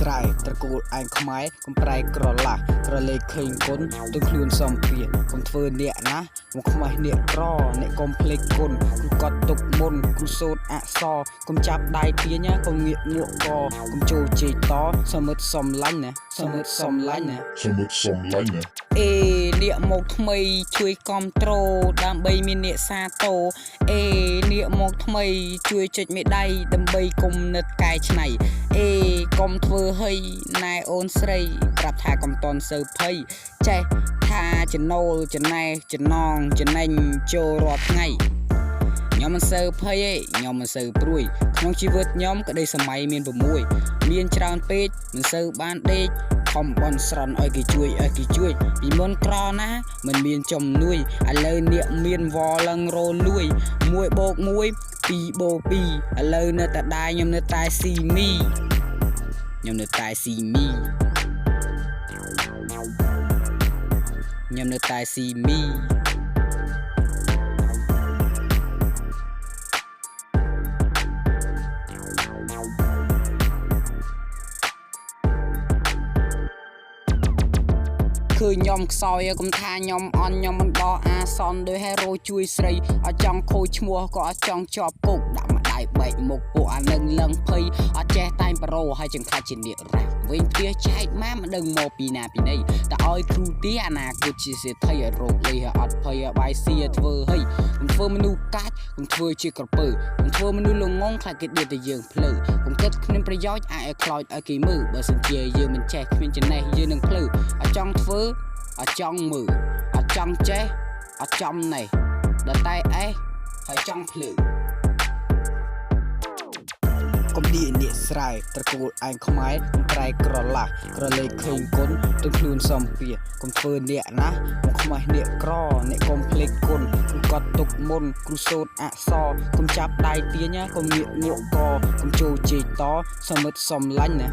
ស្រែត្រកូលឯងខ្មែរកុំប្រែក្រឡាស់ក្រលេខឃើញគុណទៅខ្លួនសំភាកុំធ្វើអ្នកណាមកខ្មាស់អ្នកក្រអ្នកកុំភ្លេចគុណគ្រូកត់ទុកមុនគ្រូសូត្រអក្សរកុំចាប់ដៃទាញកុំងាកងក់កកុំចូលជេរតសមិទ្ធសំឡាញ់ណាសមិទ្ធសំឡាញ់ណាអេនាកមកថ្មីជួយគាំទ្រដើម្បីមានអ្នកសាទរអេនាកមកថ្មីជួយចុចមេដៃដើម្បីគុំនិតកែច្នៃអេកុំធ្វើហីណែអូនស្រីប្រាប់ថាកុំតន់សើភ័យចេះថាចំណូលចំណេះចំណងចំណេញចូលរាល់ថ្ងៃខ្ញុំមិនសូវភ័យទេខ្ញុំមិនសូវព្រួយក្នុងជីវិតខ្ញុំក្តីសម័យមាន6មានច្រើនពេកមិនសូវបានដេកខំបន់ស្រន់ឲ្យគេជួយពីមុនក្រណាមិនមានចំនួនឥឡូវអ្នកមានវល់ឡើងរលួយ1 + 1 2 + 2ឥឡូវនៅតែដែរខ្ញុំនៅតែស៊ីមីខ្ញុំនៅតែស៊ីមីខ្ញុំនៅតែស៊ីមីគឺខ្ញុំខ្សោយកុំថាខ្ញុំអន់ខ្ញុំមិនដោះអាសន្នដោយហេរ៉ូជួយស្រីអត់ចង់ខូចឈ្មោះក៏អត់ចង់ជាប់គុកដាក់ម្ដាយបែកមុខពួកអានឹងលឹងភ័យអត់ចេះតែងប្រូហើយចង្ខាច់ជាអ្នករ៉ាស់វិញផ្ទះចែកម៉ាមិនដឹងមកពីណាពីណីតែឲ្យគ្រូទីអនាគតជាសេដ្ឋីឲ្យរោគលីឲ្យអត់ភ័យឲ្យបាយសៀធ្វើហីកុំធ្វើមនុស្សកាច់កុំធ្វើជាក្រពើកុំធ្វើមនុស្សល្ងងខ្លាចគេដៀតតែយើងភ្លើកុំគិតគ្មានប្រយោជន៍អាចឲ្យខ្លោចឲ្យគេមើលបើសិនជាយើងមិនចេះគ្មានចំណេះយើងនឹងភ្លើអត់ចង់ធ្វើអត់ចង់មើលអត់ចង់ចេះអត់ចំណេះដល់តែអេះហើយចង់ភ្លើកុំឌីអ្នកស្រែត្រកូលឯងខ្មែរកុំប្រែក្រឡាស់ក្រលេខឃើញគុណទៅខ្លួនសំភាកុំធ្វើអ្នកណាមកខ្មាស់អ្នកក្រអ្នកកុំភ្លេចគុណគ្រូកត់ទុកមុនគ្រូសូត្រអក្សរកុំចាប់ដៃទាញកុំងាកងក់កកុំចូលជេរតសមិទ្ធសំឡាញ់ណា